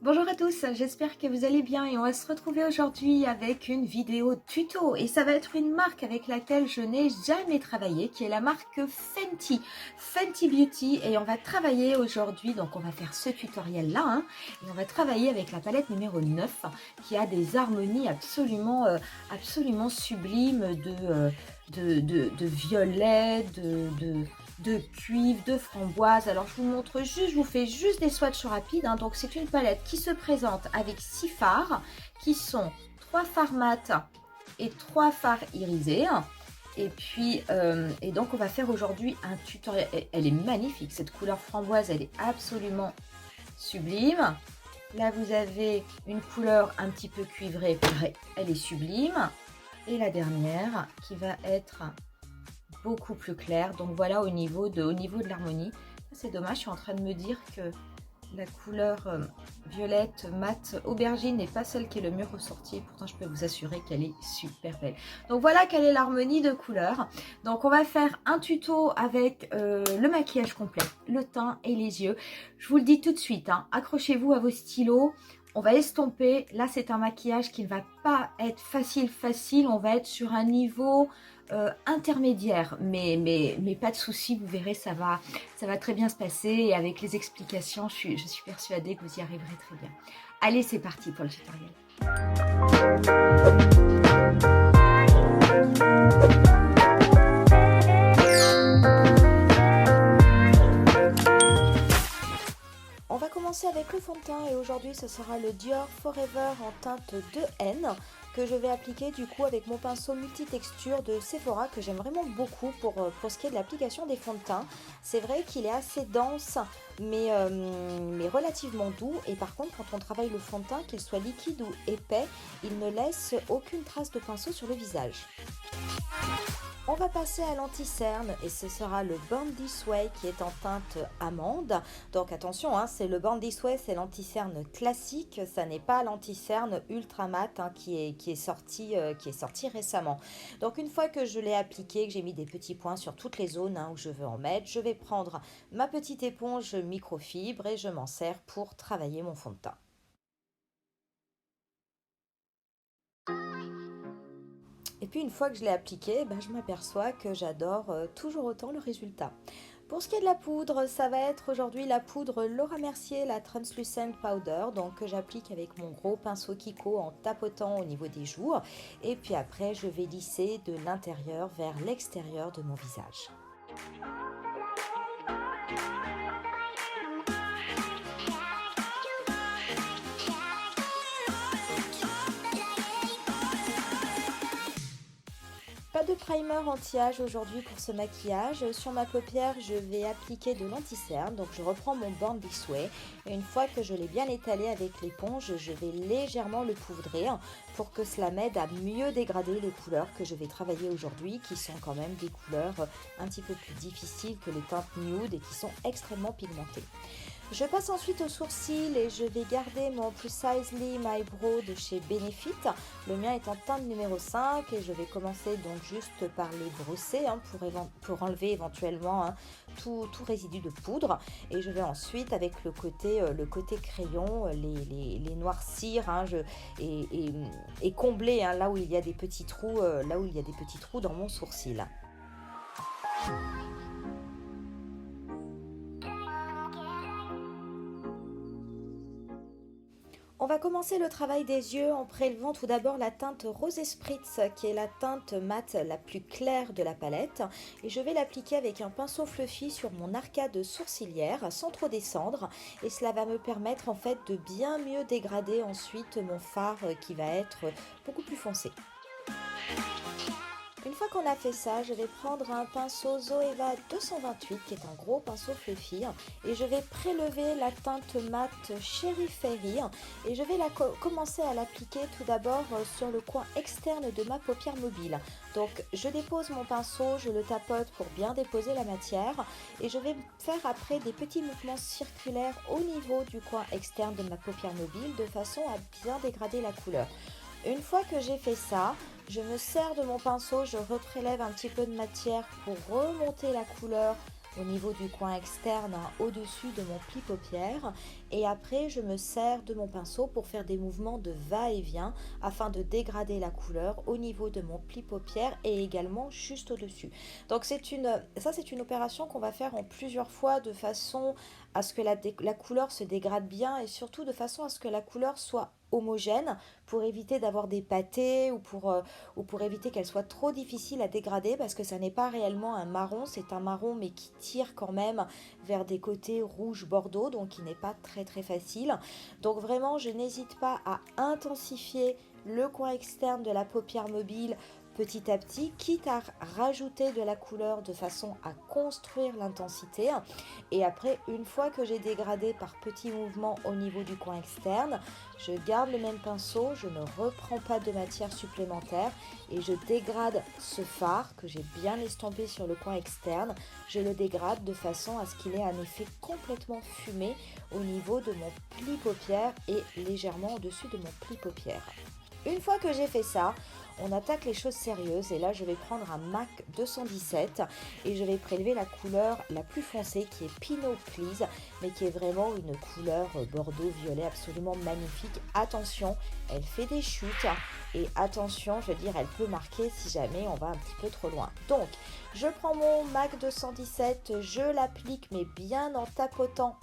Bonjour à tous, j'espère que vous allez bien et on va se retrouver aujourd'hui avec une vidéo tuto et ça va être une marque avec laquelle je n'ai jamais travaillé qui est la marque Fenty, Fenty Beauty, et on va travailler aujourd'hui, donc on va faire ce tutoriel là et on va travailler avec la palette numéro 9 qui a des harmonies absolument sublimes de violet, de cuivre, de framboise. Alors je vous montre juste, je vous fais juste des swatchs rapides. Donc c'est une palette qui se présente avec 6 fards qui sont 3 fards mat et 3 fards irisés. Et puis, et donc on va faire aujourd'hui un tutoriel. Elle est magnifique, cette couleur framboise, elle est absolument sublime. Là vous avez une couleur un petit peu cuivrée, pareil, elle est sublime. Et la dernière qui va être beaucoup plus clair. Donc voilà au niveau de l'harmonie. C'est dommage, je suis en train de me dire que la couleur violette mat aubergine n'est pas celle qui est le mieux ressortie. Pourtant je peux vous assurer qu'elle est super belle. Donc voilà quelle est l'harmonie de couleurs. Donc on va faire un tuto avec le maquillage complet, le teint et les yeux. Je vous le dis tout de suite, accrochez-vous à vos stylos. On va estomper. Là c'est un maquillage qui ne va pas être facile. On va être sur un niveau intermédiaire, mais pas de souci, vous verrez, ça va très bien se passer et avec les explications, je suis persuadée que vous y arriverez très bien. Allez, c'est parti pour le tutoriel. On va commencer avec le fond de teint et aujourd'hui ce sera le Dior Forever en teinte 2N que je vais appliquer du coup avec mon pinceau multitexture de Sephora que j'aime vraiment beaucoup pour ce qui est de l'application des fonds de teint. C'est vrai qu'il est assez dense mais relativement doux, et par contre quand on travaille le fond de teint, qu'il soit liquide ou épais, il ne laisse aucune trace de pinceau sur le visage. On va passer à l'anti-cerne et ce sera le Born This Way qui est en teinte amande. Donc attention, c'est le Born This Way, c'est l'anti-cerne classique, ça n'est pas l'anti-cerne ultra mat qui est sorti récemment. Donc une fois que je l'ai appliqué, que j'ai mis des petits points sur toutes les zones où je veux en mettre, je vais prendre ma petite éponge microfibre et je m'en sers pour travailler mon fond de teint. Et puis une fois que je l'ai appliqué, je m'aperçois que j'adore toujours autant le résultat. Pour ce qui est de la poudre, ça va être aujourd'hui la poudre Laura Mercier, la Translucent Powder, donc que j'applique avec mon gros pinceau Kiko en tapotant au niveau des joues. Et puis après, je vais lisser de l'intérieur vers l'extérieur de mon visage. Pas de primer anti-âge aujourd'hui pour ce maquillage. Sur ma paupière, je vais appliquer de l'anti-cerne. Donc je reprends mon Born This Way. Et une fois que je l'ai bien étalé avec l'éponge, je vais légèrement le poudrer pour que cela m'aide à mieux dégrader les couleurs que je vais travailler aujourd'hui, qui sont quand même des couleurs un petit peu plus difficiles que les teintes nude et qui sont extrêmement pigmentées. Je passe ensuite aux sourcils et je vais garder mon Precisely My Brow de chez Benefit. Le mien est en teinte numéro 5 et je vais commencer donc juste par les brosser pour enlever éventuellement tout résidu de poudre. Et je vais ensuite avec le côté crayon les noircir et combler là où il y a des petits trous, dans mon sourcil. On va commencer le travail des yeux en prélevant tout d'abord la teinte Rose Spritz qui est la teinte mat la plus claire de la palette, et je vais l'appliquer avec un pinceau fluffy sur mon arcade sourcilière sans trop descendre, et cela va me permettre en fait de bien mieux dégrader ensuite mon fard qui va être beaucoup plus foncé. Une fois qu'on a fait ça, je vais prendre un pinceau Zoeva 228 qui est un gros pinceau fluffy et je vais prélever la teinte mat Cherry Fairy et je vais commencer à l'appliquer tout d'abord sur le coin externe de ma paupière mobile. Donc je dépose mon pinceau, je le tapote pour bien déposer la matière et je vais faire après des petits mouvements circulaires au niveau du coin externe de ma paupière mobile de façon à bien dégrader la couleur. Une fois que j'ai fait ça, je me sers de mon pinceau, je reprélève un petit peu de matière pour remonter la couleur au niveau du coin externe, hein, au-dessus de mon pli paupière. Et après, je me sers de mon pinceau pour faire des mouvements de va-et-vient afin de dégrader la couleur au niveau de mon pli paupière et également juste au-dessus. Donc c'est une opération qu'on va faire en plusieurs fois de façon à ce que la couleur se dégrade bien et surtout de façon à ce que la couleur soit homogène pour éviter d'avoir des pâtés ou pour éviter qu'elle soit trop difficile à dégrader parce que ça n'est pas réellement un marron, c'est un marron mais qui tire quand même vers des côtés rouge bordeaux, donc qui n'est pas très facile. Donc vraiment je n'hésite pas à intensifier le coin externe de la paupière mobile petit à petit, quitte à rajouter de la couleur de façon à construire l'intensité. Et après, une fois que j'ai dégradé par petits mouvements au niveau du coin externe, je garde le même pinceau, je ne reprends pas de matière supplémentaire et je dégrade ce fard que j'ai bien estompé sur le coin externe. Je le dégrade de façon à ce qu'il ait un effet complètement fumé au niveau de mon pli paupière et légèrement au-dessus de mon pli paupière. Une fois que j'ai fait ça, on attaque les choses sérieuses et là je vais prendre un MAC 217 et je vais prélever la couleur la plus foncée qui est Pinot Please, mais qui est vraiment une couleur bordeaux-violet absolument magnifique. Attention, elle fait des chutes et attention, je veux dire, elle peut marquer si jamais on va un petit peu trop loin. Donc, je prends mon MAC 217, je l'applique mais bien en tapotant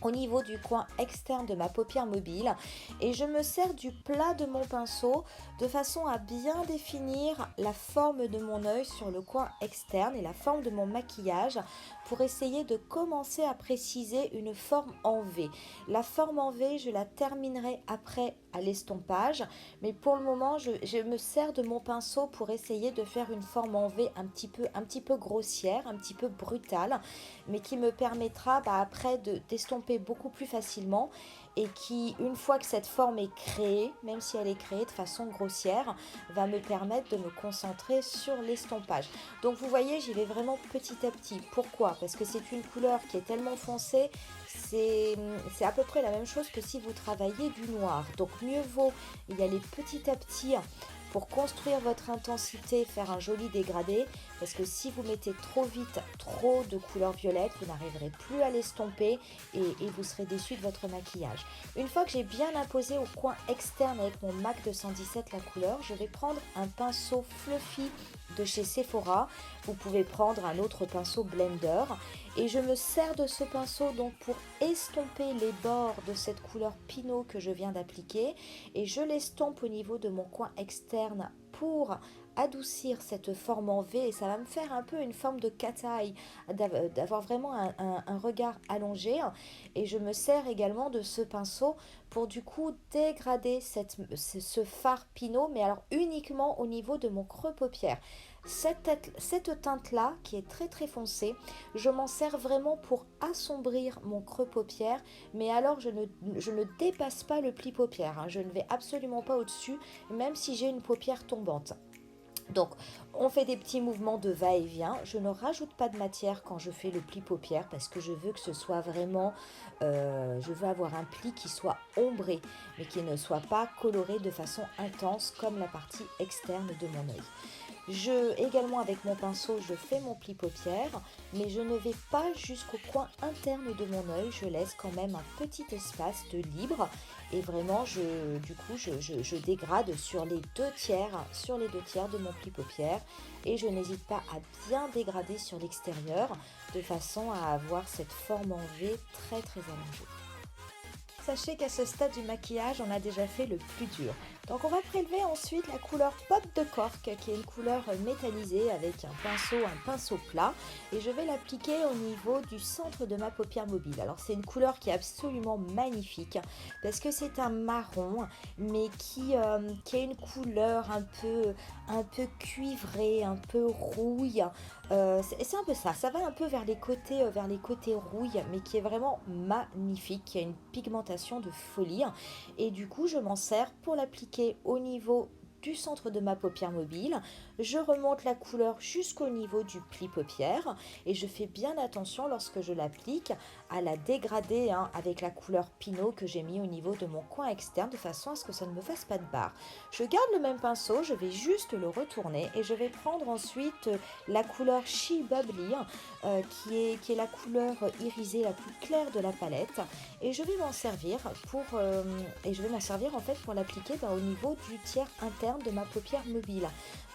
au niveau du coin externe de ma paupière mobile et je me sers du plat de mon pinceau de façon à bien définir la forme de mon œil sur le coin externe et la forme de mon maquillage pour essayer de commencer à préciser une forme en V. La forme en V, je la terminerai après à l'estompage, mais pour le moment, je me sers de mon pinceau pour essayer de faire une forme en V un petit peu grossière, un petit peu brutale, mais qui me permettra après d'estomper beaucoup plus facilement et qui, une fois que cette forme est créée, même si elle est créée de façon grossière, va me permettre de me concentrer sur l'estompage. Donc vous voyez, j'y vais vraiment petit à petit. Pourquoi? Parce que c'est une couleur qui est tellement foncée, c'est à peu près la même chose que si vous travaillez du noir. Donc mieux vaut y aller petit à petit pour construire votre intensité, faire un joli dégradé, parce que si vous mettez trop vite trop de couleur violette, vous n'arriverez plus à l'estomper et vous serez déçu de votre maquillage. Une fois que j'ai bien imposé au coin externe avec mon MAC 217 la couleur, je vais prendre un pinceau fluffy de chez Sephora. Vous pouvez prendre un autre pinceau blender et je me sers de ce pinceau donc pour estomper les bords de cette couleur Pinot que je viens d'appliquer et je l'estompe au niveau de mon coin externe pour adoucir cette forme en V et ça va me faire un peu une forme de cat-eye, d'avoir vraiment un regard allongé. Et je me sers également de ce pinceau pour du coup dégrader ce fard Pinot, mais alors uniquement au niveau de mon creux paupière. Cette teinte-là, qui est très foncée, je m'en sers vraiment pour assombrir mon creux paupière, mais alors je ne dépasse pas le pli paupière, hein. Je ne vais absolument pas au-dessus, même si j'ai une paupière tombante. Donc, on fait des petits mouvements de va-et-vient. Je ne rajoute pas de matière quand je fais le pli paupière parce que je veux que ce soit vraiment... je veux avoir un pli qui soit ombré, mais qui ne soit pas coloré de façon intense comme la partie externe de mon œil. Également avec mon pinceau, je fais mon pli paupière, mais je ne vais pas jusqu'au coin interne de mon œil. Je laisse quand même un petit espace de libre et vraiment, je dégrade sur les deux tiers de mon pli paupière et je n'hésite pas à bien dégrader sur l'extérieur de façon à avoir cette forme en V très allongée. Sachez qu'à ce stade du maquillage, on a déjà fait le plus dur. Donc on va prélever ensuite la couleur Pop de Cork, qui est une couleur métallisée avec un pinceau plat. Et je vais l'appliquer au niveau du centre de ma paupière mobile. Alors c'est une couleur qui est absolument magnifique, parce que c'est un marron, mais qui a une couleur un peu cuivrée, un peu rouille. C'est un peu ça, ça va un peu vers les côtés rouille, mais qui est vraiment magnifique, qui a une pigmentation de folie. Et du coup, je m'en sers pour l'appliquer au niveau du centre de ma paupière mobile, je remonte la couleur jusqu'au niveau du pli paupière et je fais bien attention lorsque je l'applique à la dégrader avec la couleur Pinot que j'ai mis au niveau de mon coin externe de façon à ce que ça ne me fasse pas de barre. Je garde le même pinceau, je vais juste le retourner et je vais prendre ensuite la couleur She Bubbly qui est la couleur irisée la plus claire de la palette et je vais m'en servir en fait pour l'appliquer au niveau du tiers interne de ma paupière mobile.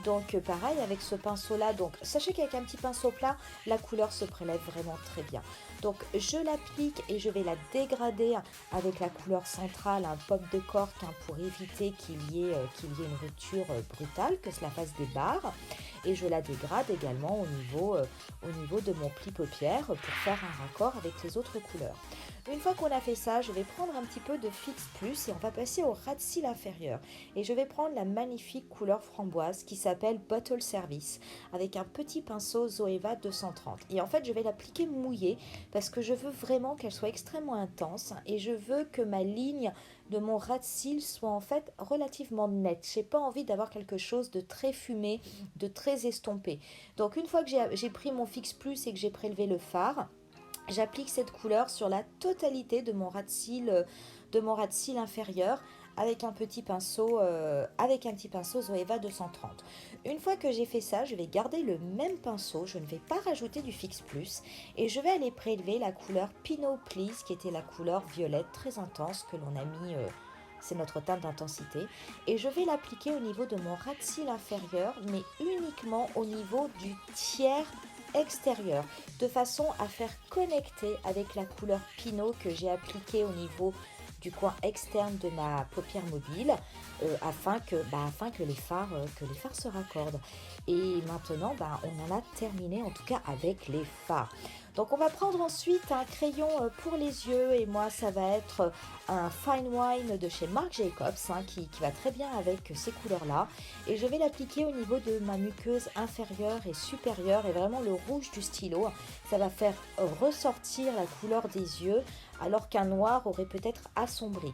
Donc pareil avec ce pinceau là, donc sachez qu'avec un petit pinceau plat la couleur se prélève vraiment très bien. Donc je l'applique et je vais la dégrader avec la couleur centrale, un pop de cork pour éviter qu'il y ait une rupture brutale, que cela fasse des barres. Et je la dégrade également au niveau de mon pli paupière pour faire un raccord avec les autres couleurs. Une fois qu'on a fait ça, je vais prendre un petit peu de Fix Plus et on va passer au ras de cils inférieur. Et je vais prendre la magnifique couleur framboise qui s'appelle Bottle Service avec un petit pinceau Zoeva 230. Et en fait, je vais l'appliquer mouillée parce que je veux vraiment qu'elle soit extrêmement intense et je veux que ma ligne de mon ras de cils soit en fait relativement nette. Je n'ai pas envie d'avoir quelque chose de très fumé, de très estompé. Donc une fois que j'ai pris mon Fix Plus et que j'ai prélevé le fard, j'applique cette couleur sur la totalité de mon ras de cils inférieur avec un petit pinceau Zoeva 230. Une fois que j'ai fait ça, je vais garder le même pinceau, je ne vais pas rajouter du Fix Plus et je vais aller prélever la couleur Pinot Please qui était la couleur violette très intense que l'on a mis, c'est notre teinte d'intensité, et je vais l'appliquer au niveau de mon ras de cils inférieur mais uniquement au niveau du tiers extérieur, de façon à faire connecter avec la couleur Pinot que j'ai appliquée au niveau du coin externe de ma paupière mobile afin que les fards se raccordent. Et maintenant, on en a terminé en tout cas avec les fards. Donc on va prendre ensuite un crayon pour les yeux et moi ça va être un Fine Wine de chez Marc Jacobs qui va très bien avec ces couleurs là et je vais l'appliquer au niveau de ma muqueuse inférieure et supérieure et vraiment le rouge du stylo, ça va faire ressortir la couleur des yeux alors qu'un noir aurait peut-être assombri.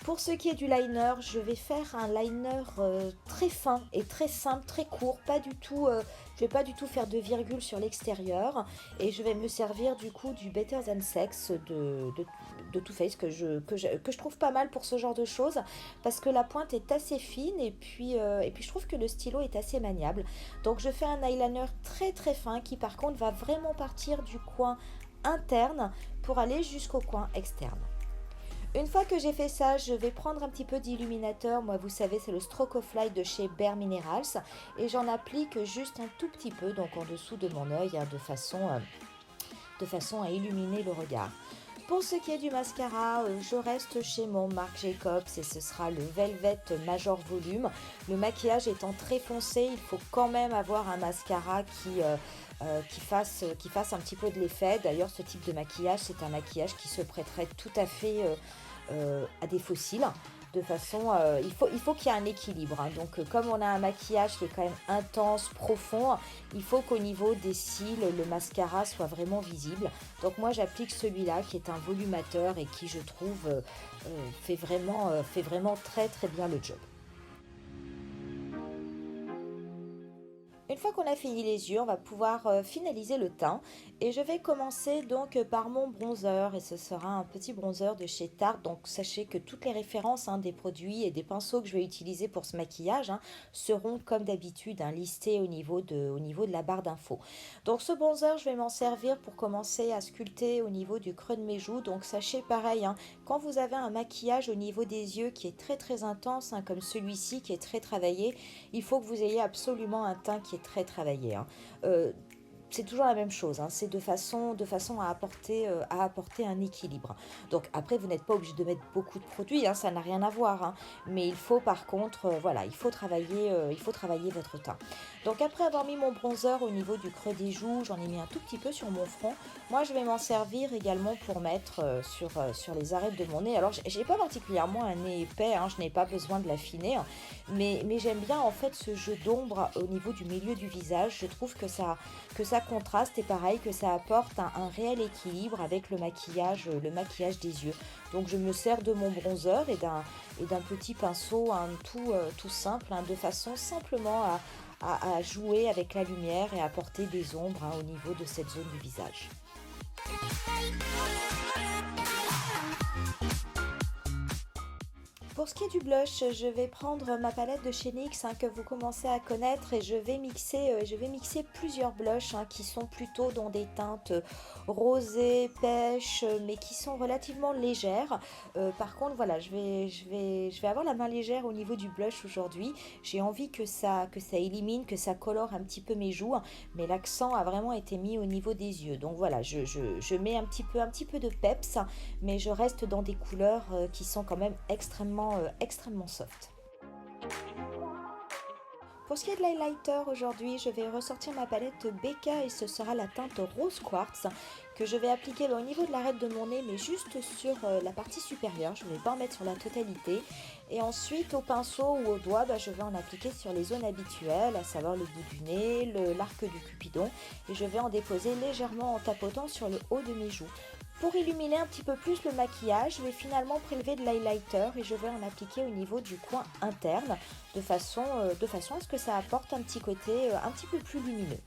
Pour ce qui est du liner, je vais faire un liner très fin et très simple, très court, je vais pas du tout faire de virgule sur l'extérieur et je vais me servir du coup du Better Than Sex de Too Faced que je trouve pas mal pour ce genre de choses parce que la pointe est assez fine et puis je trouve que le stylo est assez maniable. Donc je fais un eyeliner très très fin qui par contre va vraiment partir du coin interne pour aller jusqu'au coin externe. Une fois que j'ai fait ça, je vais prendre un petit peu d'illuminateur. Moi, vous savez, c'est le Stroke of Light de chez Bare Minerals. Et j'en applique juste un tout petit peu, donc en dessous de mon œil, de façon à illuminer le regard. Pour ce qui est du mascara, je reste chez mon Marc Jacobs et ce sera le Velvet Major Volume. Le maquillage étant très foncé, il faut quand même avoir un mascara qui fasse un petit peu de l'effet. D'ailleurs, ce type de maquillage, c'est un maquillage qui se prêterait tout à fait à des faux cils. De façon, il faut qu'il y ait un équilibre. Donc, comme on a un maquillage qui est quand même intense, profond, il faut qu'au niveau des cils, le mascara soit vraiment visible. Donc, moi, j'applique celui-là qui est un volumateur et qui, je trouve, fait vraiment très très bien le job. Une fois qu'on a fini les yeux, on va pouvoir finaliser le teint et je vais commencer donc par mon bronzer et ce sera un petit bronzer de chez Tarte. Donc sachez que toutes les références des produits et des pinceaux que je vais utiliser pour ce maquillage seront comme d'habitude listées au niveau de la barre d'infos. Donc ce bronzer, je vais m'en servir pour commencer à sculpter au niveau du creux de mes joues. Donc sachez pareil, quand vous avez un maquillage au niveau des yeux qui est très très intense comme celui-ci qui est très travaillé, il faut que vous ayez absolument un teint qui est très travaillé. C'est toujours la même chose, c'est de façon à apporter un équilibre. Donc après, vous n'êtes pas obligé de mettre beaucoup de produits, ça n'a rien à voir. Mais il faut par contre, il faut travailler votre teint. Donc après avoir mis mon bronzer au niveau du creux des joues, j'en ai mis un tout petit peu sur mon front. Moi, je vais m'en servir également pour mettre sur les arêtes de mon nez. Alors, j'ai pas particulièrement un nez épais, je n'ai pas besoin de l'affiner, mais j'aime bien en fait ce jeu d'ombre au niveau du milieu du visage. Je trouve que ça ça contraste et pareil que ça apporte un réel équilibre avec le maquillage des yeux. Donc je me sers de mon bronzer et d'un petit pinceau tout simple, hein, de façon simplement à jouer avec la lumière et à apporter des ombres, hein, au niveau de cette zone du visage. Pour ce qui est du blush, je vais prendre ma palette de chez NYX, hein, que vous commencez à connaître, et je vais mixer plusieurs blushs, hein, qui sont plutôt dans des teintes rosées, pêche, mais qui sont relativement légères. Par contre, voilà, je vais avoir la main légère au niveau du blush aujourd'hui. J'ai envie que ça élimine, que ça colore un petit peu mes joues, mais l'accent a vraiment été mis au niveau des yeux. Donc voilà, je mets un petit peu de peps, mais je reste dans des couleurs qui sont quand même extrêmement soft. Pour ce qui est de l'highlighter, aujourd'hui, je vais ressortir ma palette Becca et ce sera la teinte Rose Quartz que je vais appliquer au niveau de l'arête de mon nez, mais juste sur la partie supérieure. Je ne vais pas en mettre sur la totalité. Et ensuite, au pinceau ou au doigt, je vais en appliquer sur les zones habituelles, à savoir le bout du nez, l'arc du cupidon. Et je vais en déposer légèrement en tapotant sur le haut de mes joues. Pour illuminer un petit peu plus le maquillage, je vais finalement prélever de l'highlighter et je vais en appliquer au niveau du coin interne de façon à ce que ça apporte un petit côté un petit peu plus lumineux.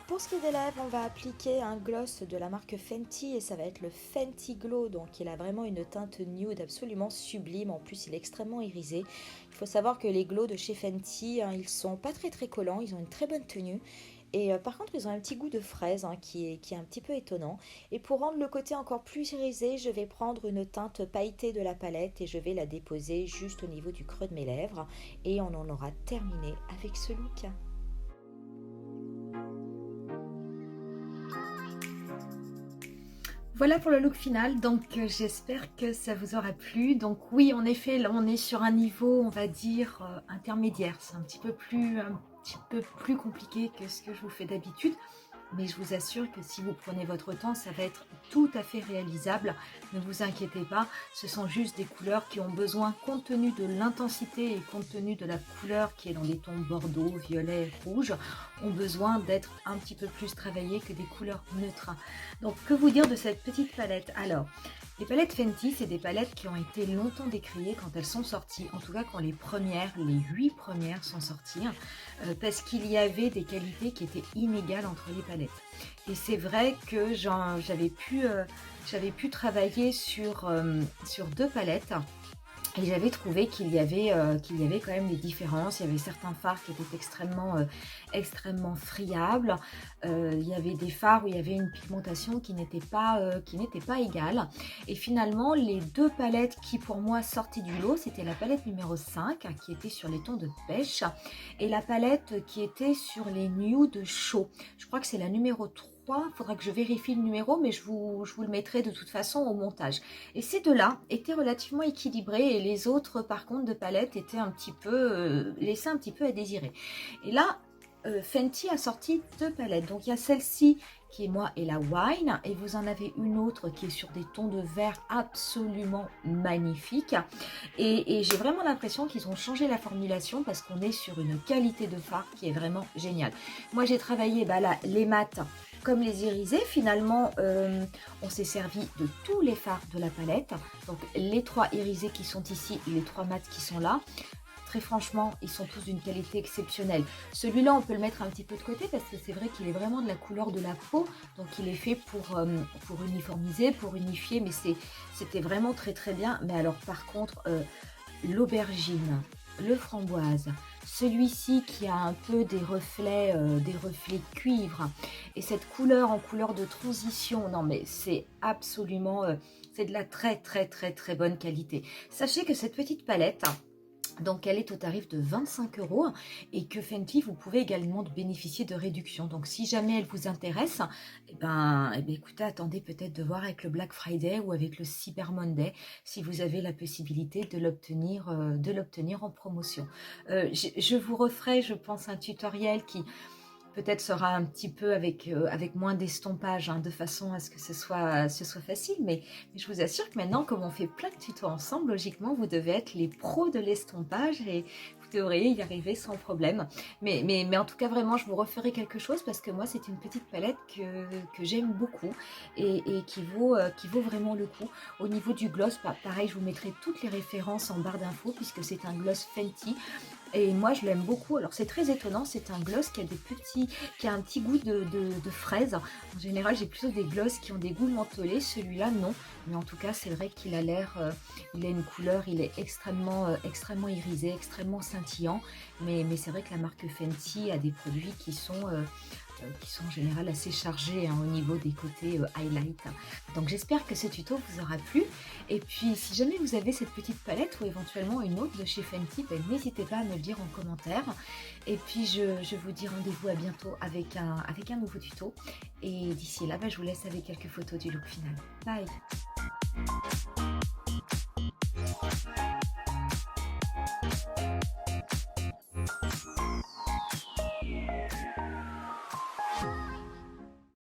Pour ce qui est des lèvres, on va appliquer un gloss de la marque Fenty et ça va être le Fenty Glow. Donc il a vraiment une teinte nude absolument sublime. En plus, il est extrêmement irisé. Il faut savoir que les glows de chez Fenty, hein, ils sont pas très collants. Ils ont une très bonne tenue. Et par contre, ils ont un petit goût de fraise, hein, qui est un petit peu étonnant. Et pour rendre le côté encore plus irisé, je vais prendre une teinte pailletée de la palette et je vais la déposer juste au niveau du creux de mes lèvres. Et on en aura terminé avec ce look. Voilà pour le look final, donc j'espère que ça vous aura plu. Donc oui, en effet, là on est sur un niveau, on va dire, intermédiaire. C'est un petit peu plus compliqué que ce que je vous fais d'habitude. Mais je vous assure que si vous prenez votre temps, ça va être tout à fait réalisable. Ne vous inquiétez pas, ce sont juste des couleurs qui ont besoin, compte tenu de l'intensité et compte tenu de la couleur qui est dans les tons bordeaux, violet, rouge, ont besoin d'être un petit peu plus travaillées que des couleurs neutres. Donc, que vous dire de cette petite palette? Alors, les palettes Fenty, c'est des palettes qui ont été longtemps décriées quand elles sont sorties, en tout cas quand les 8 premières sont sorties, parce qu'il y avait des qualités qui étaient inégales entre les palettes. Et c'est vrai que j'avais pu travailler sur deux palettes. Et j'avais trouvé qu'il y avait quand même des différences. Il y avait certains fards qui étaient extrêmement friables. Il y avait des fards où il y avait une pigmentation qui n'était pas égale. Et finalement, les deux palettes qui pour moi sortaient du lot, c'était la palette numéro 5 qui était sur les tons de pêche et la palette qui était sur les nudes chauds. Je crois que c'est la numéro 3. Il faudra que je vérifie le numéro, mais je vous le mettrai de toute façon au montage. Et ces deux-là étaient relativement équilibrés et les autres, par contre, de palettes étaient laissaient un petit peu à désirer. Et là, Fenty a sorti deux palettes. Donc, il y a celle-ci qui est la Wine et vous en avez une autre qui est sur des tons de vert absolument magnifiques. Et j'ai vraiment l'impression qu'ils ont changé la formulation parce qu'on est sur une qualité de fard qui est vraiment géniale. Moi, j'ai travaillé les mats comme les irisés. Finalement, on s'est servi de tous les fards de la palette. Donc, les 3 irisés qui sont ici et les 3 mats qui sont là. Très franchement, ils sont tous d'une qualité exceptionnelle. Celui-là, on peut le mettre un petit peu de côté parce que c'est vrai qu'il est vraiment de la couleur de la peau. Donc, il est fait pour uniformiser, pour unifier. Mais c'était vraiment très bien. Mais alors, par contre, l'aubergine, le framboise, celui-ci qui a un peu des reflets cuivre et cette couleur en couleur de transition, non mais c'est absolument, c'est de la très bonne qualité. Sachez que cette petite palette, donc elle est au tarif de 25 € et que Fenty, vous pouvez également bénéficier de réductions. Donc si jamais elle vous intéresse, écoutez, attendez peut-être de voir avec le Black Friday ou avec le Cyber Monday si vous avez la possibilité de l'obtenir en promotion. Je vous referai, je pense, un tutoriel peut-être sera un petit peu avec moins d'estompage, hein, de façon à ce que ce soit facile. Mais je vous assure que maintenant, comme on fait plein de tutos ensemble, logiquement, vous devez être les pros de l'estompage et vous devriez y arriver sans problème. Mais en tout cas, vraiment, je vous referai quelque chose parce que moi, c'est une petite palette que j'aime beaucoup et qui vaut vraiment le coup. Au niveau du gloss, pareil, je vous mettrai toutes les références en barre d'infos puisque c'est un gloss Fenty. Et moi, je l'aime beaucoup. Alors, c'est très étonnant. C'est un gloss qui a un petit goût de fraise. En général, j'ai plutôt des gloss qui ont des goûts mentholés. Celui-là, non. Mais en tout cas, c'est vrai qu'il a l'air, il a une couleur, il est extrêmement irisé, extrêmement scintillant. Mais c'est vrai que la marque Fenty a des produits qui sont en général assez chargés, hein, au niveau des côtés highlight. Donc j'espère que ce tuto vous aura plu. Et puis si jamais vous avez cette petite palette ou éventuellement une autre de chez Fenty, ben, n'hésitez pas à me le dire en commentaire. Et puis je vous dis rendez-vous à bientôt avec un nouveau tuto. Et d'ici là, ben, je vous laisse avec quelques photos du look final. Bye!